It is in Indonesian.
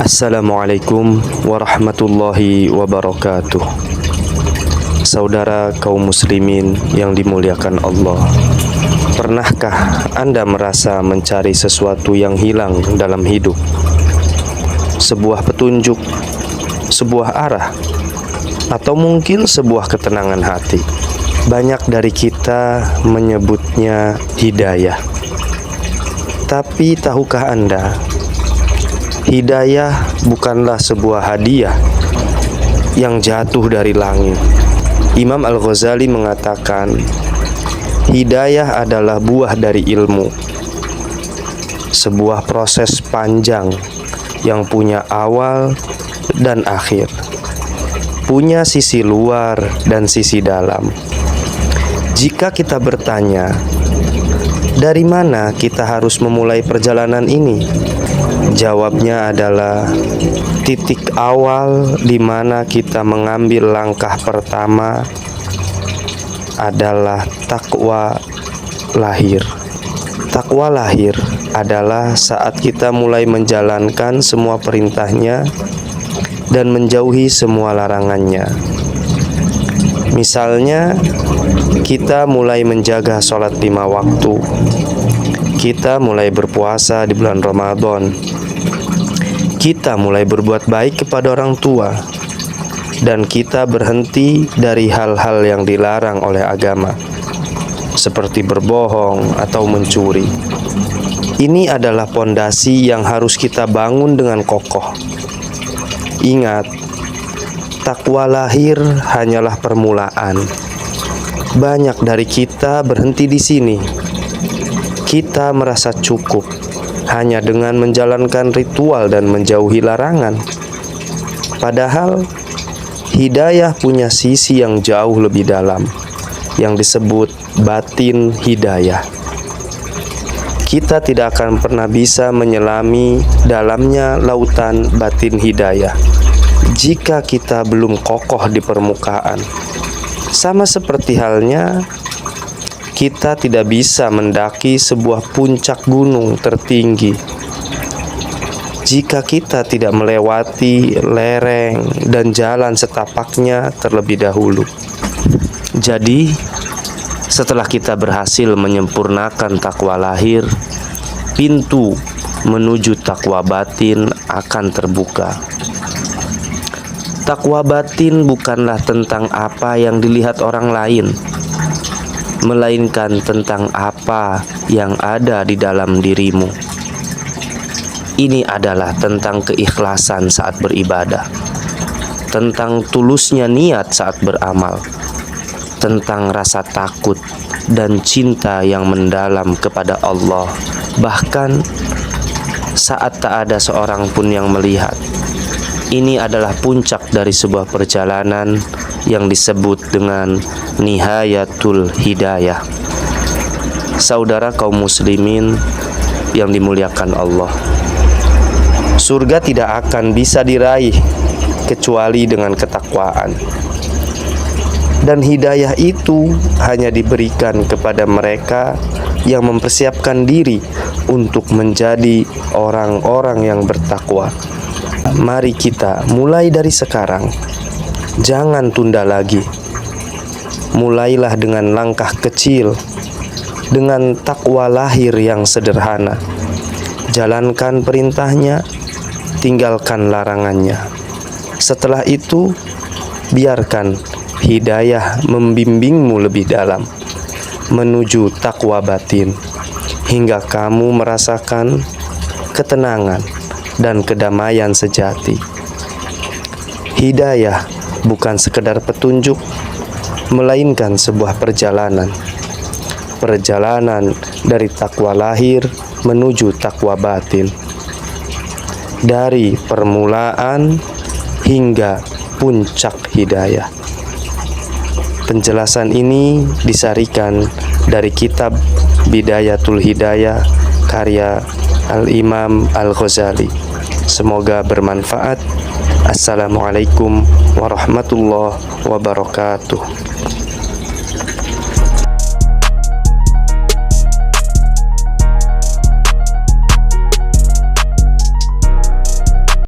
Assalamualaikum warahmatullahi wabarakatuh. Saudara kaum muslimin yang dimuliakan Allah, pernahkah Anda merasa mencari sesuatu yang hilang dalam hidup? Sebuah petunjuk, sebuah arah, atau mungkin sebuah ketenangan hati? Banyak dari kita menyebutnya hidayah. Tapi tahukah Anda, hidayah bukanlah sebuah hadiah yang jatuh dari langit. Imam Al-Ghazali mengatakan, hidayah adalah buah dari ilmu, sebuah proses panjang yang punya awal dan akhir, punya sisi luar dan sisi dalam. Jika kita bertanya, dari mana kita harus memulai perjalanan ini? Jawabnya adalah titik awal di mana kita mengambil langkah pertama adalah takwa lahir. Takwa lahir adalah saat kita mulai menjalankan semua perintahnya dan menjauhi semua larangannya. Misalnya, kita mulai menjaga sholat 5 waktu. Kita mulai berpuasa di bulan Ramadan. Kita mulai berbuat baik kepada orang tua. Dan kita berhenti dari hal-hal yang dilarang oleh agama, seperti berbohong atau mencuri. Ini adalah pondasi yang harus kita bangun dengan kokoh. Ingat, takwa lahir hanyalah permulaan. Banyak dari kita berhenti di sini. Kita merasa cukup hanya dengan menjalankan ritual dan menjauhi larangan. Padahal hidayah punya sisi yang jauh lebih dalam, yang disebut batin hidayah. Kita tidak akan pernah bisa menyelami dalamnya lautan batin hidayah jika kita belum kokoh di permukaan. Sama seperti halnya kita tidak bisa mendaki sebuah puncak gunung tertinggi jika kita tidak melewati lereng dan jalan setapaknya terlebih dahulu. Jadi, setelah kita berhasil menyempurnakan takwa lahir, pintu menuju takwa batin akan terbuka. Takwa batin bukanlah tentang apa yang dilihat orang lain, melainkan tentang apa yang ada di dalam dirimu. Ini adalah tentang keikhlasan saat beribadah, tentang tulusnya niat saat beramal, tentang rasa takut dan cinta yang mendalam kepada Allah, bahkan saat tak ada seorang pun yang melihat. Ini adalah puncak dari sebuah perjalanan yang disebut dengan nihayatul hidayah. Saudara kaum muslimin yang dimuliakan Allah, surga tidak akan bisa diraih kecuali dengan ketakwaan. Dan hidayah itu hanya diberikan kepada mereka yang mempersiapkan diri untuk menjadi orang-orang yang bertakwa. Mari kita mulai dari sekarang. Jangan tunda lagi. Mulailah dengan langkah kecil, dengan takwa lahir yang sederhana. Jalankan perintahnya, tinggalkan larangannya. Setelah itu, biarkan hidayah membimbingmu lebih dalam menuju takwa batin, hingga kamu merasakan ketenangan dan kedamaian sejati. Hidayah bukan sekedar petunjuk, melainkan sebuah perjalanan. Perjalanan dari takwa lahir menuju takwa batin. Dari permulaan hingga puncak hidayah. Penjelasan ini disarikan dari kitab Bidayatul Hidayah karya Al-Imam Al-Ghazali. Semoga bermanfaat. Assalamualaikum warahmatullahi wabarakatuh.